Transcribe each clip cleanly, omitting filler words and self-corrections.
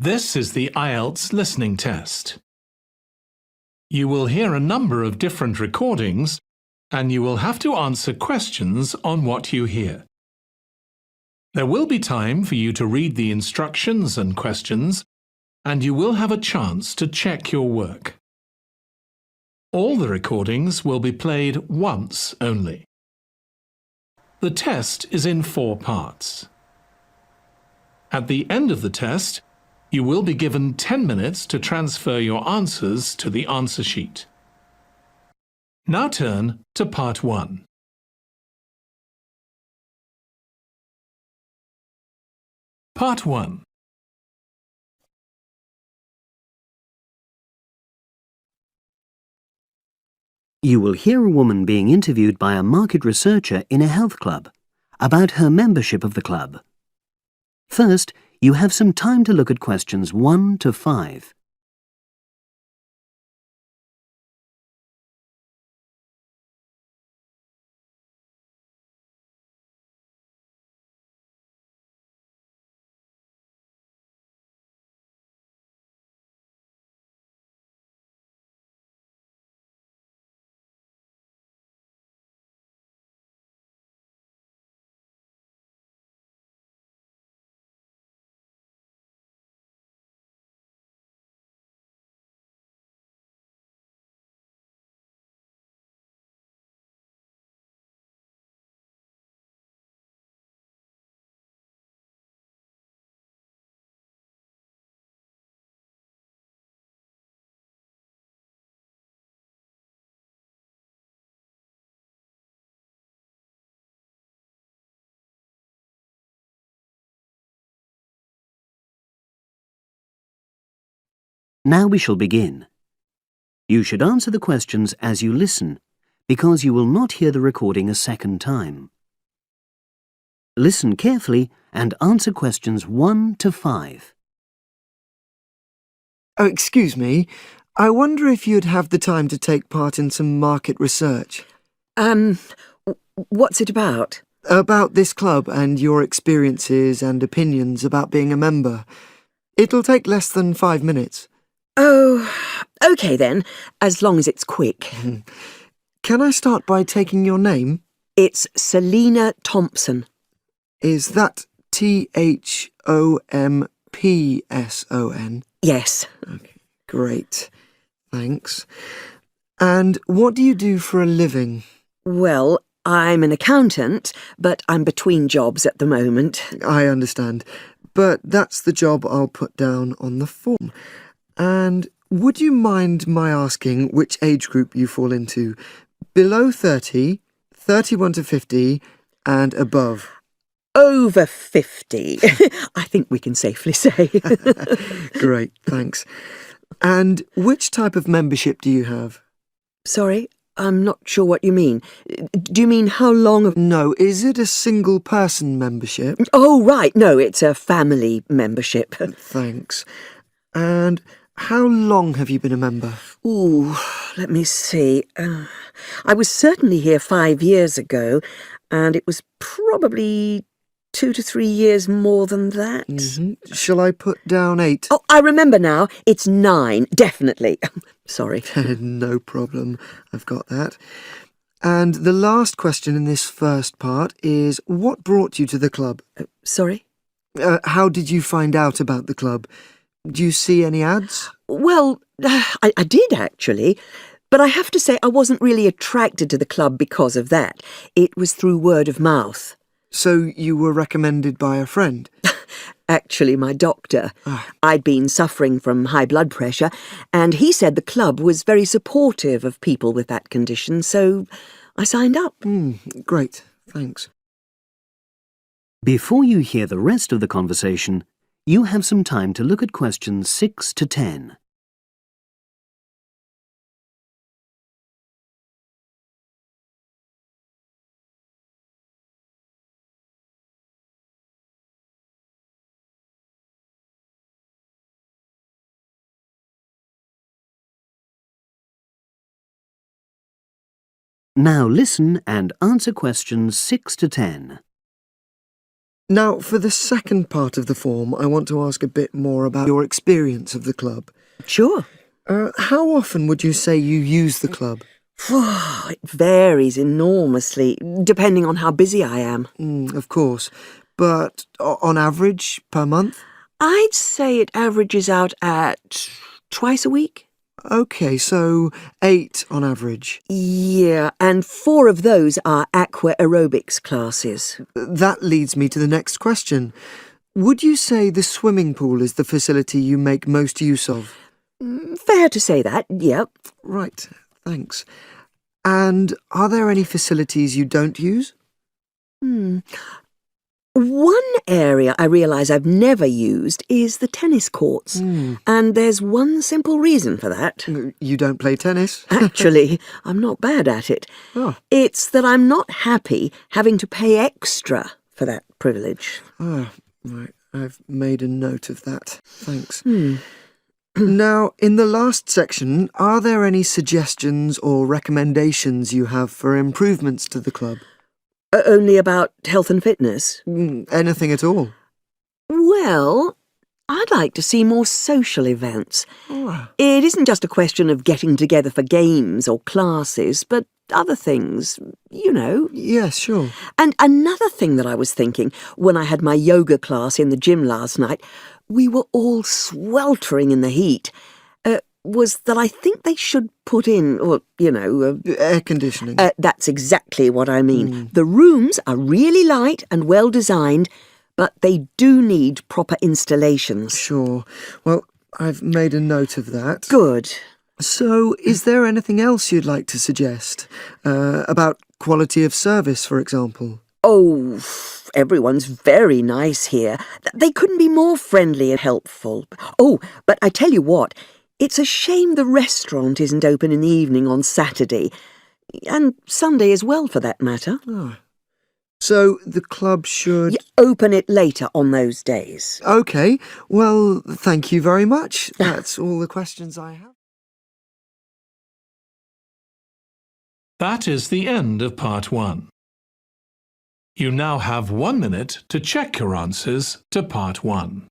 This is the Ielts listening test. You will hear a number of different recordings and you will have to answer questions on what you hear. There will be time for you to read the instructions and questions, and you will have a chance to check your work. All the recordings will be played once only. The test is in 4 parts. At the end of the test, you will be given 10 minutes to transfer your answers to the answer sheet. Now turn to Part 1. Part 1. You will hear a woman being interviewed by a market researcher in a health club about her membership of the club. First, you have some time to look at questions 1 to 5. Now we shall begin. You should answer the questions as you listen, because you will not hear the recording a second time. Listen carefully and answer questions 1 to 5. Oh, excuse me. I wonder if you'd have the time to take part in some market research. What's it about? About this club and your experiences and opinions about being a member. It'll take less than 5 minutes. Oh, OK then, as long as it's quick. Can I start by taking your name? It's Selina Thompson. Is that Thompson? Yes. Okay, great. Thanks. And what do you do for a living? Well, I'm an accountant, but I'm between jobs at the moment. I understand. But that's the job I'll put down on the form. And would you mind my asking which age group you fall into? Below 30, 31 to 50, and above? Over 50, I think we can safely say. Great, thanks. And which type of membership do you have? Sorry, I'm not sure what you mean. Do you mean how long? No, is it a single-person membership? Oh, right, no, it's a family membership. Thanks. And how long have you been a member? Ooh, let me see. I was certainly here 5 years ago, and it was probably 2 to 3 years more than that. Shall I put down 8? Oh, I remember now. It's 9, definitely. Sorry. No problem. I've got that. And the last question in this first part is, what brought you to the club? Sorry? How did you find out about the club? Do you see any ads? Well, I did actually, but I have to say I wasn't really attracted to the club because of that. It was through word of mouth. So you were recommended by a friend? Actually, my doctor. I'd been suffering from high blood pressure, and he said the club was very supportive of people with that condition, so I signed up. Great, thanks. Before you hear the rest of the conversation, you have some time to look at questions 6 to 10. Now listen and answer questions 6 to 10. Now, for the second part of the form, I want to ask a bit more about your experience of the club. Sure. How often would you say you use the club? It varies enormously, depending on how busy I am. Of course. But on average, per month? I'd say it averages out at twice a week. OK, so 8 on average. Yeah, and 4 of those are aqua aerobics classes. That leads me to the next question. Would you say the swimming pool is the facility you make most use of? Fair to say that, yep. Right, thanks. And are there any facilities you don't use? One area I realise I've never used is the tennis courts. And there's one simple reason for that. You don't play tennis? Actually, I'm not bad at it. Oh. It's that I'm not happy having to pay extra for that privilege. Oh, right. I've made a note of that. Thanks. Now, in the last section, are there any suggestions or recommendations you have for improvements to the club? Only about health and fitness? Anything at all? Well, I'd like to see more social events. Oh. It isn't just a question of getting together for games or classes, but other things, you know. Yes, sure. And another thing that I was thinking, when I had my yoga class in the gym last night, we were all sweltering in the heat, was that I think they should put in, Air conditioning. That's exactly what I mean. The rooms are really light and well designed, but they do need proper installations. Sure. Well, I've made a note of that. Good. So, is there anything else you'd like to suggest? About quality of service, for example? Oh, everyone's very nice here. They couldn't be more friendly and helpful. Oh, but I tell you what, it's a shame the restaurant isn't open in the evening on Saturday, and Sunday as well, for that matter. Oh. So, the club should... Open it later on those days. OK. Well, thank you very much. That's all the questions I have. That is the end of part 1. You now have 1 minute to check your answers to part 1.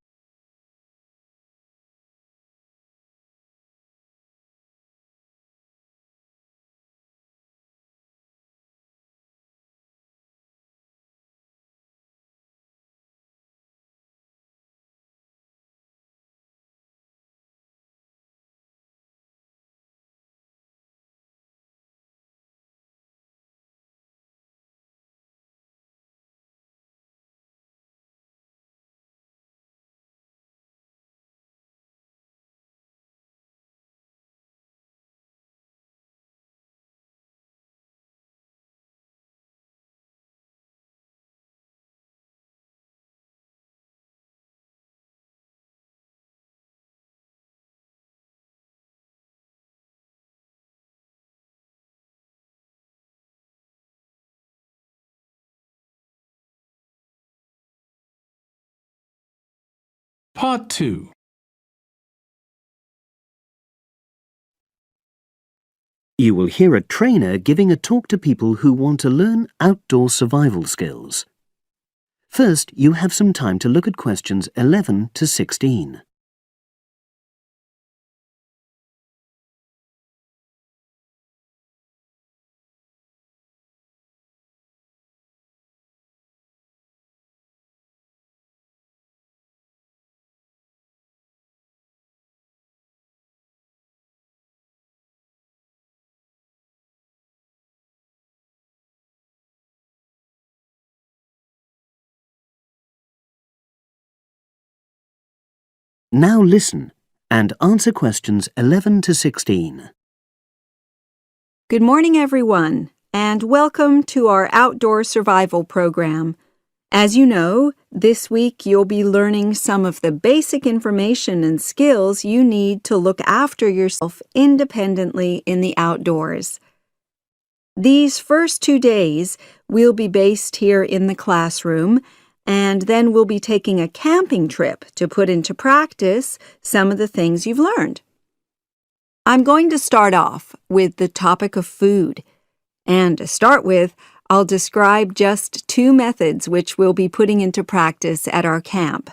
Part 2. You will hear a trainer giving a talk to people who want to learn outdoor survival skills. First, you have some time to look at questions 11 to 16. Now listen and answer questions 11 to 16. Good morning, everyone, and welcome to our outdoor survival program. As you know, this week you'll be learning some of the basic information and skills you need to look after yourself independently in the outdoors. These first 2 days will be based here in the classroom, and then we'll be taking a camping trip to put into practice some of the things you've learned. I'm going to start off with the topic of food. And to start with, I'll describe just 2 methods which we'll be putting into practice at our camp,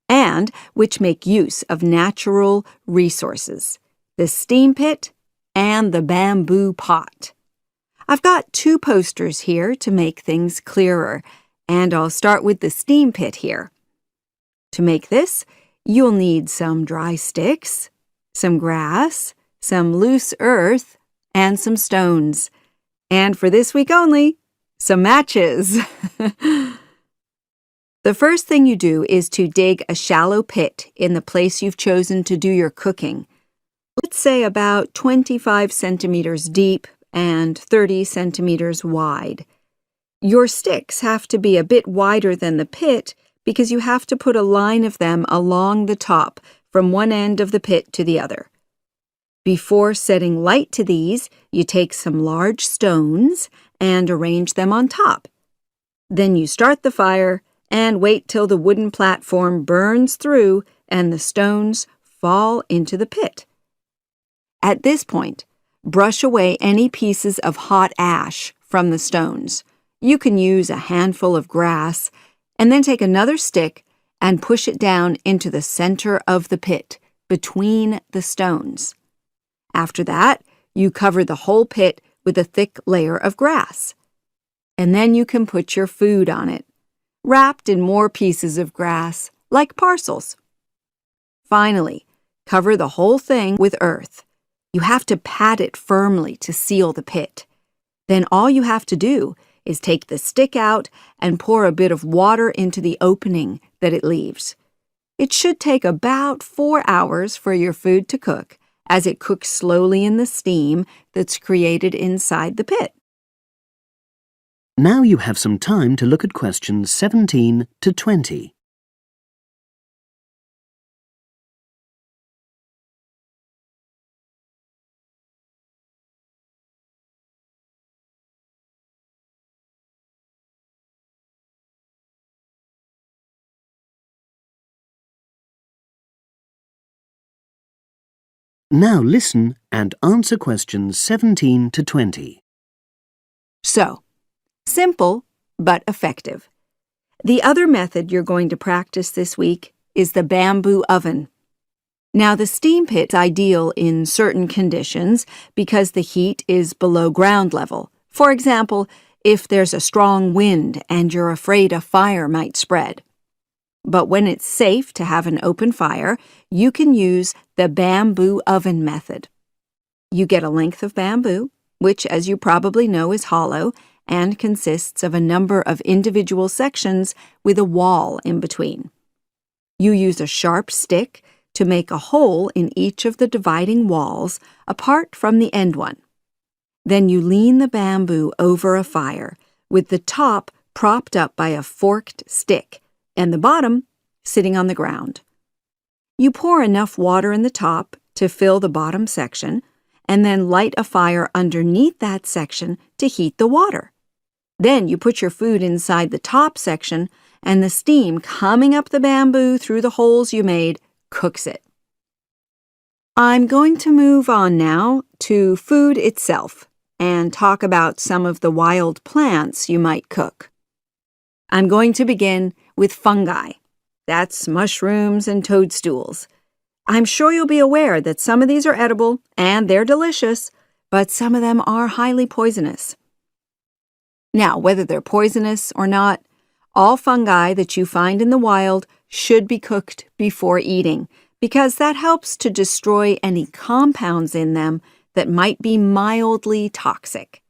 and which make use of natural resources, the steam pit and the bamboo pot. I've got 2 posters here to make things clearer, and I'll start with the steam pit here. To make this, you'll need some dry sticks, some grass, some loose earth, and some stones. And for this week only, some matches. The first thing you do is to dig a shallow pit in the place you've chosen to do your cooking. Let's say about 25 centimeters deep and 30 centimeters wide. Your sticks have to be a bit wider than the pit because you have to put a line of them along the top from one end of the pit to the other. Before setting light to these, you take some large stones and arrange them on top. Then you start the fire and wait till the wooden platform burns through and the stones fall into the pit. At this point, brush away any pieces of hot ash from the stones. You can use a handful of grass and then take another stick and push it down into the center of the pit, between the stones. After that, you cover the whole pit with a thick layer of grass. And then you can put your food on it, wrapped in more pieces of grass, like parcels. Finally, cover the whole thing with earth. You have to pat it firmly to seal the pit. Then all you have to do is take the stick out and pour a bit of water into the opening that it leaves. It should take about 4 hours for your food to cook, as it cooks slowly in the steam that's created inside the pit. Now you have some time to look at questions 17 to 20. Now listen and answer questions 17 to 20. So, simple but effective. The other method you're going to practice this week is the bamboo oven. Now, the steam pit's ideal in certain conditions because the heat is below ground level. For example, if there's a strong wind and you're afraid a fire might spread. But when it's safe to have an open fire, you can use the bamboo oven method. You get a length of bamboo, which, as you probably know, is hollow and consists of a number of individual sections with a wall in between. You use a sharp stick to make a hole in each of the dividing walls apart from the end one. Then you lean the bamboo over a fire, with the top propped up by a forked stick and the bottom sitting on the ground. You pour enough water in the top to fill the bottom section, and then light a fire underneath that section to heat the water. Then you put your food inside the top section, and the steam coming up the bamboo through the holes you made cooks it. I'm going to move on now to food itself and talk about some of the wild plants you might cook. I'm going to begin with fungi. That's mushrooms and toadstools. I'm sure you'll be aware that some of these are edible and they're delicious, but some of them are highly poisonous. Now, whether they're poisonous or not, all fungi that you find in the wild should be cooked before eating, because that helps to destroy any compounds in them that might be mildly toxic.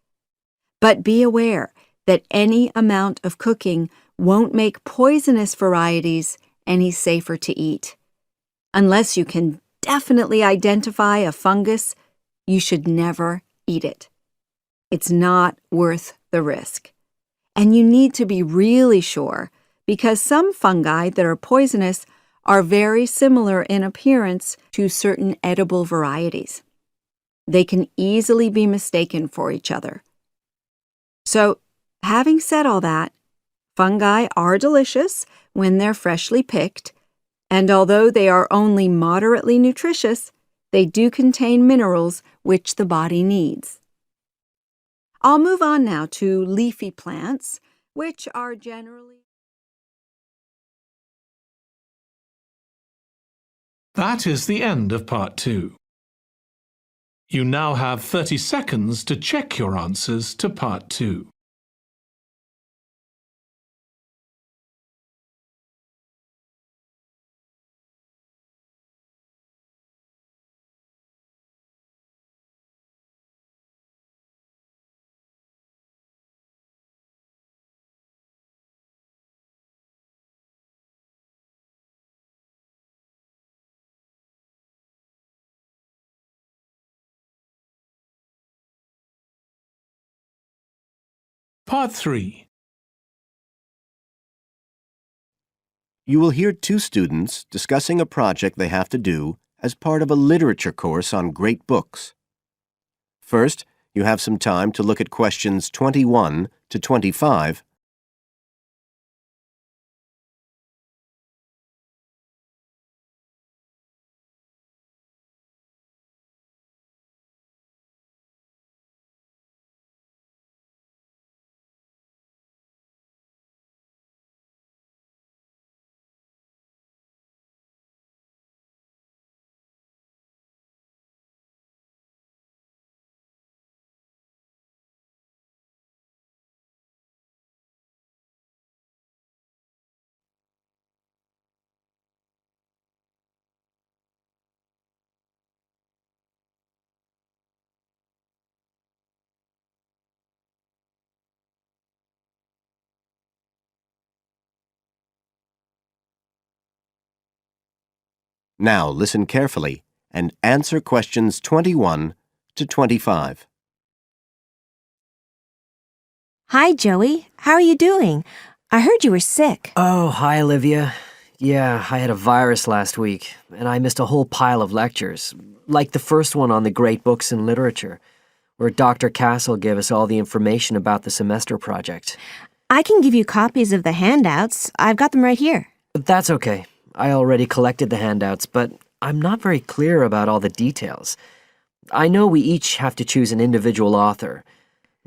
But be aware that any amount of cooking won't make poisonous varieties any safer to eat. Unless you can definitely identify a fungus, you should never eat it. It's not worth the risk. And you need to be really sure, because some fungi that are poisonous are very similar in appearance to certain edible varieties. They can easily be mistaken for each other. So, having said all that, fungi are delicious when they're freshly picked, and although they are only moderately nutritious, they do contain minerals which the body needs. I'll move on now to leafy plants, which are generally... That is the end of Part 2. You now have 30 seconds to check your answers to Part 2. Part 3. You will hear two students discussing a project they have to do as part of a literature course on great books. First, you have some time to look at questions 21 to 25. Now listen carefully and answer questions 21 to 25. Hi, Joey. How are you doing? I heard you were sick. Oh, hi, Olivia. Yeah, I had a virus last week, and I missed a whole pile of lectures, like the first one on the great books in literature, where Dr. Castle gave us all the information about the semester project. I can give you copies of the handouts. I've got them right here. That's okay. I already collected the handouts, but I'm not very clear about all the details. I know we each have to choose an individual author.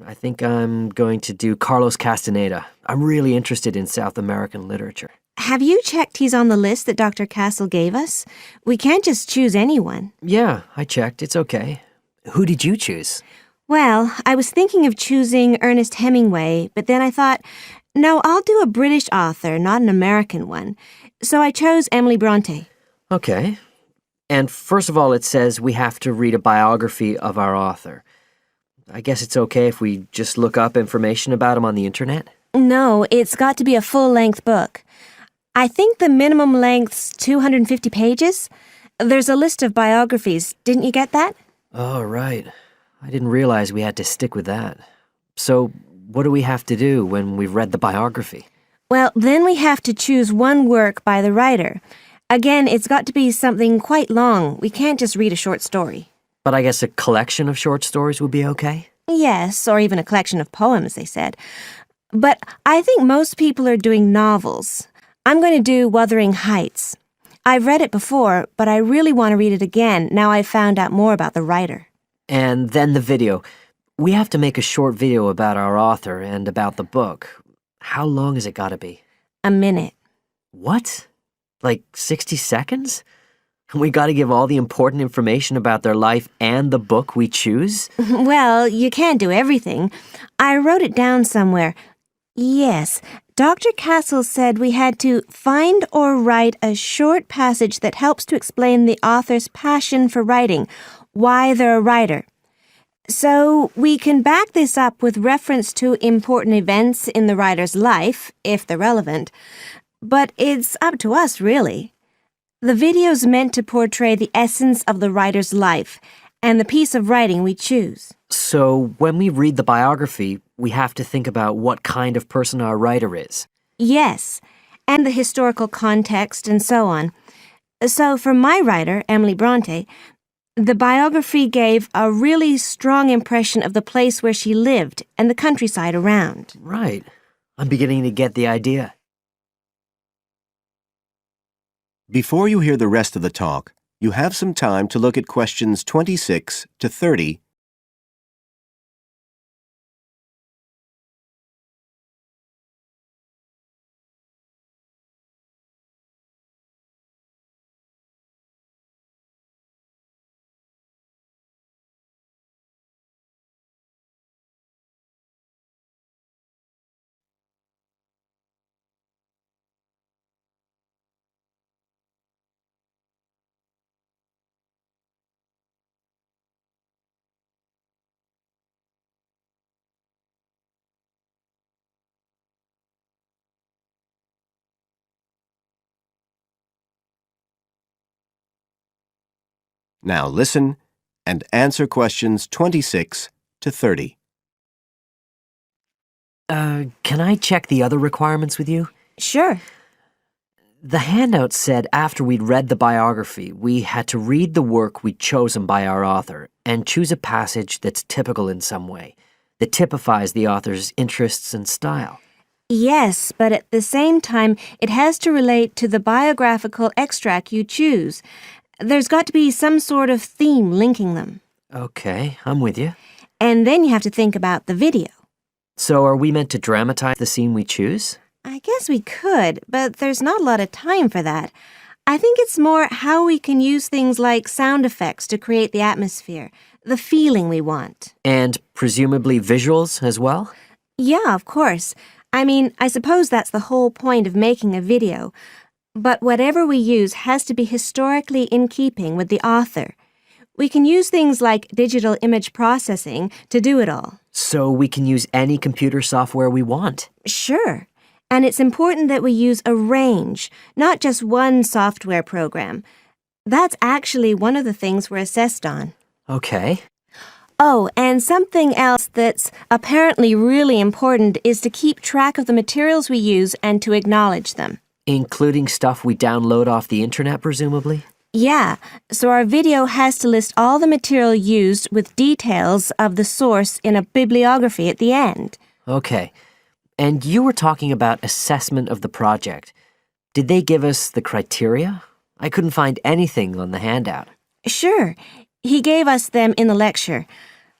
I think I'm going to do Carlos Castaneda. I'm really interested in South American literature. Have you checked he's on the list that Dr. Castle gave us? We can't just choose anyone. Yeah, I checked. It's okay. Who did you choose? Well, I was thinking of choosing Ernest Hemingway, but then I thought, no, I'll do a British author, not an American one. So I chose Emily Bronte. Okay. And first of all, it says we have to read a biography of our author. I guess it's okay if we just look up information about him on the internet? No, it's got to be a full-length book. I think the minimum length's 250 pages. There's a list of biographies. Didn't you get that? Oh, right. I didn't realize we had to stick with that. So, what do we have to do when we've read the biography? Well, then we have to choose one work by the writer. Again, it's got to be something quite long. We can't just read a short story. But I guess a collection of short stories would be okay? Yes, or even a collection of poems, they said. But I think most people are doing novels. I'm going to do Wuthering Heights. I've read it before, but I really want to read it again now I've found out more about the writer. And then the video. We have to make a short video about our author and about the book. How long has it got to be? A minute. What? Like 60 seconds? We got to give all the important information about their life and the book we choose? Well, you can't do everything. I wrote it down somewhere. Yes, Dr. Castle said we had to find or write a short passage that helps to explain the author's passion for writing, why they're a writer. So we can back this up with reference to important events in the writer's life, if they're relevant. But it's up to us, really. The video's meant to portray the essence of the writer's life and the piece of writing we choose. So when we read the biography, we have to think about what kind of person our writer is. Yes, and the historical context and so on. So for my writer, Emily Bronte, the biography gave a really strong impression of the place where she lived and the countryside around. Right. I'm beginning to get the idea. Before you hear the rest of the talk, you have some time to look at questions 26 to 30 Now listen and answer questions 26 to 30. Can I check the other requirements with you? Sure. The handout said after we'd read the biography, we had to read the work we'd chosen by our author and choose a passage that's typical in some way, that typifies the author's interests and style. Yes, but at the same time, it has to relate to the biographical extract you choose. There's got to be some sort of theme linking them. Okay, I'm with you. And then you have to think about the video. So are we meant to dramatize the scene we choose? I guess we could, but there's not a lot of time for that. I think it's more how we can use things like sound effects to create the atmosphere, the feeling we want. And presumably visuals as well? Yeah, of course. I mean, I suppose that's the whole point of making a video. But whatever we use has to be historically in keeping with the author. We can use things like digital image processing to do it all. So we can use any computer software we want? Sure. And it's important that we use a range, not just one software program. That's actually one of the things we're assessed on. Okay. Oh, and something else that's apparently really important is to keep track of the materials we use and to acknowledge them. Including stuff we download off the internet, presumably? Yeah, so our video has to list all the material used with details of the source in a bibliography at the end. Okay. And you were talking about assessment of the project. Did they give us the criteria? I couldn't find anything on the handout. Sure. He gave us them in the lecture.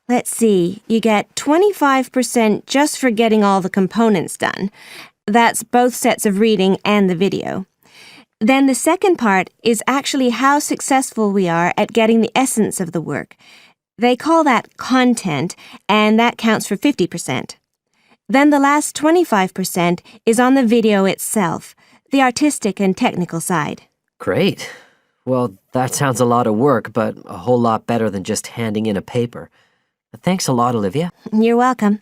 Let's see, you get 25% just for getting all the components done. That's both sets of reading and the video. Then the second part is actually how successful we are at getting the essence of the work. They call that content, and that counts for 50%. Then the last 25% is on the video itself, the artistic and technical side. Great. Well, that sounds a lot of work, but a whole lot better than just handing in a paper. Thanks a lot, Olivia. You're welcome.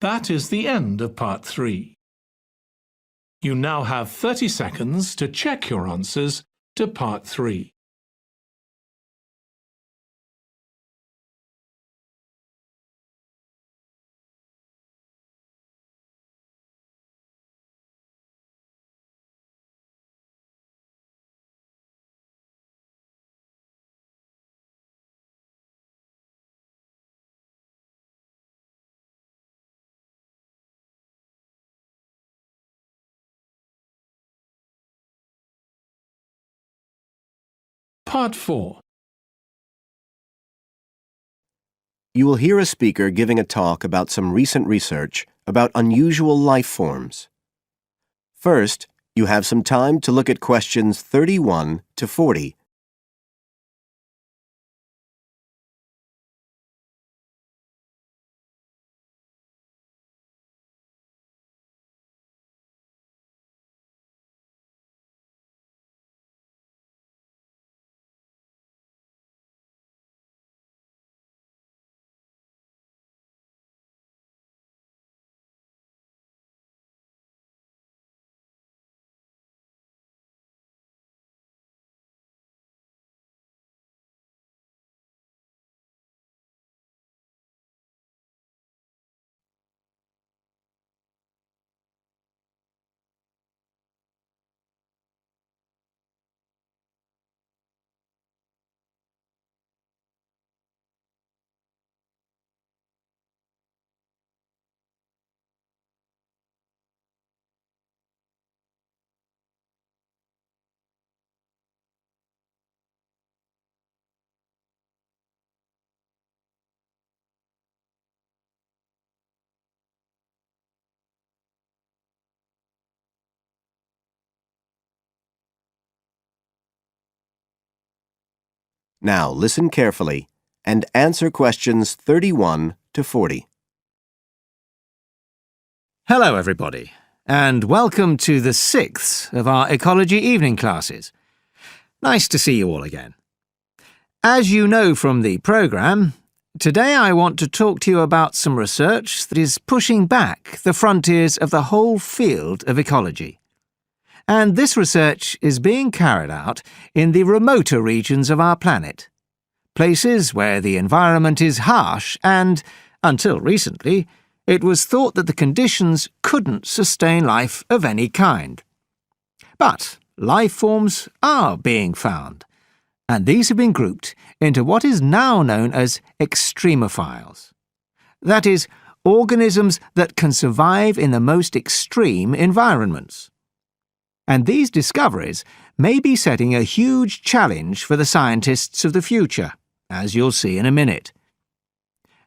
That is the end of part 3. You now have 30 seconds to check your answers to part 3. Part 4. You will hear a speaker giving a talk about some recent research about unusual life forms. First, you have some time to look at questions 31 to 40. Now listen carefully and answer questions 31 to 40. Hello, everybody, and welcome to the 6th of our ecology evening classes. Nice to see you all again. As you know from the programme, today I want to talk to you about some research that is pushing back the frontiers of the whole field of ecology. and this research is being carried out in the remoter regions of our planet, places where the environment is harsh and, until recently, it was thought that the conditions couldn't sustain life of any kind. But life forms are being found, and these have been grouped into what is now known as extremophiles. That is, organisms that can survive in the most extreme environments. And these discoveries may be setting a huge challenge for the scientists of the future, as you'll see in a minute.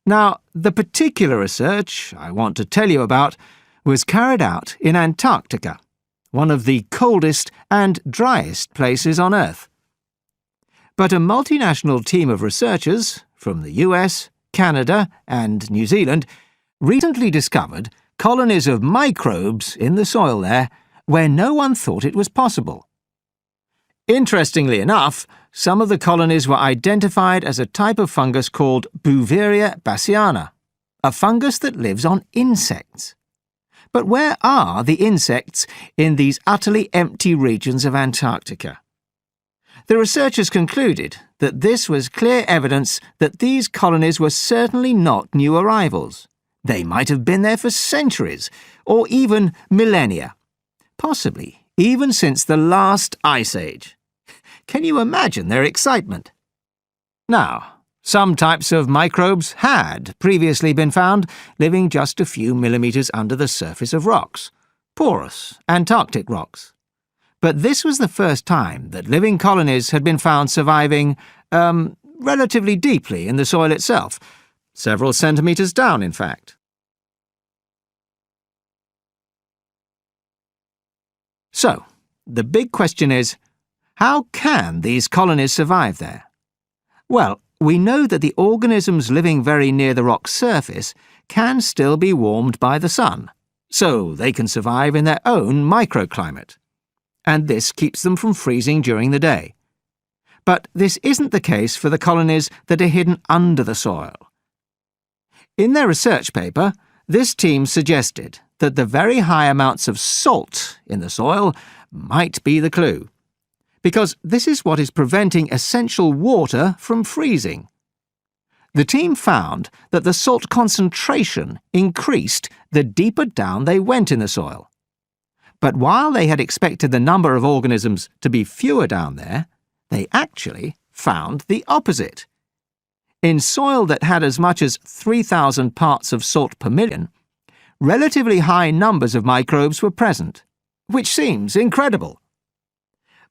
Now, the particular research I want to tell you about was carried out in Antarctica, one of the coldest and driest places on Earth. But a multinational team of researchers from the US, Canada, and New Zealand recently discovered colonies of microbes in the soil there where no one thought it was possible. Interestingly enough, some of the colonies were identified as a type of fungus called Bouveria bassiana, a fungus that lives on insects. But where are the insects in these utterly empty regions of Antarctica? The researchers concluded that this was clear evidence that these colonies were certainly not new arrivals. They might have been there for centuries, or even millennia, possibly even since the last ice age. Can you imagine their excitement? Now, some types of microbes had previously been found living just a few millimetres under the surface of rocks, porous Antarctic rocks. But this was the first time that living colonies had been found surviving, relatively deeply in the soil itself, several centimetres down, in fact. So, the big question is, how can these colonies survive there? Well, we know that the organisms living very near the rock's surface can still be warmed by the sun, so they can survive in their own microclimate. And this keeps them from freezing during the day. But this isn't the case for the colonies that are hidden under the soil. In their research paper, this team suggested that the very high amounts of salt in the soil might be the clue, because this is what is preventing essential water from freezing. The team found that the salt concentration increased the deeper down they went in the soil. But while they had expected the number of organisms to be fewer down there, they actually found the opposite. In soil that had as much as 3,000 parts of salt per million, relatively high numbers of microbes were present, which seems incredible.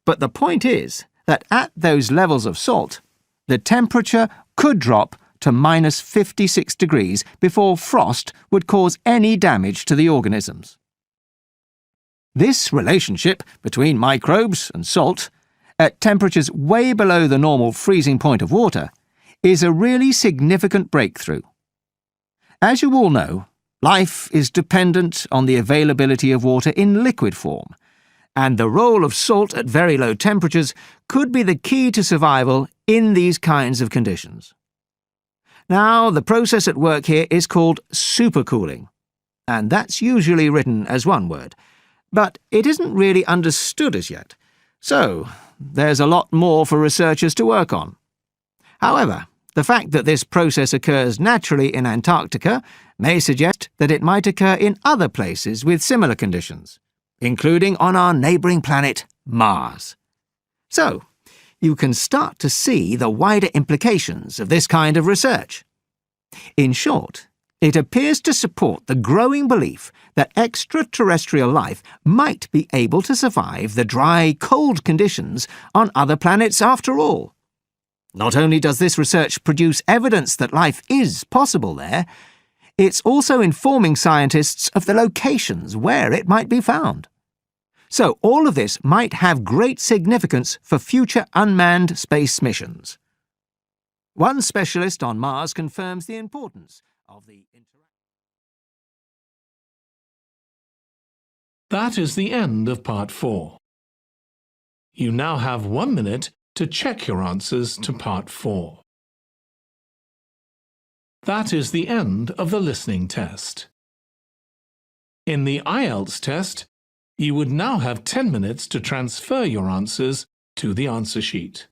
But the point is that at those levels of salt, the temperature could drop to minus 56 degrees before frost would cause any damage to the organisms. This relationship between microbes and salt, at temperatures way below the normal freezing point of water, is a really significant breakthrough. As you all know, life is dependent on the availability of water in liquid form, and the role of salt at very low temperatures could be the key to survival in these kinds of conditions. Now, the process at work here is called supercooling, and that's usually written as one word, but it isn't really understood as yet, so there's a lot more for researchers to work on. However, the fact that this process occurs naturally in Antarctica may suggest that it might occur in other places with similar conditions, including on our neighbouring planet, Mars. So, you can start to see the wider implications of this kind of research. In short, it appears to support the growing belief that extraterrestrial life might be able to survive the dry, cold conditions on other planets after all. Not only does this research produce evidence that life is possible there, it's also informing scientists of the locations where it might be found. So all of this might have great significance for future unmanned space missions. One specialist on Mars confirms the importance of the interaction. That is the end of Part 4. You now have 1 minute to check your answers to Part 4. That is the end of the listening test. In the Ielts test, You would now have 10 minutes to transfer your answers to the answer sheet.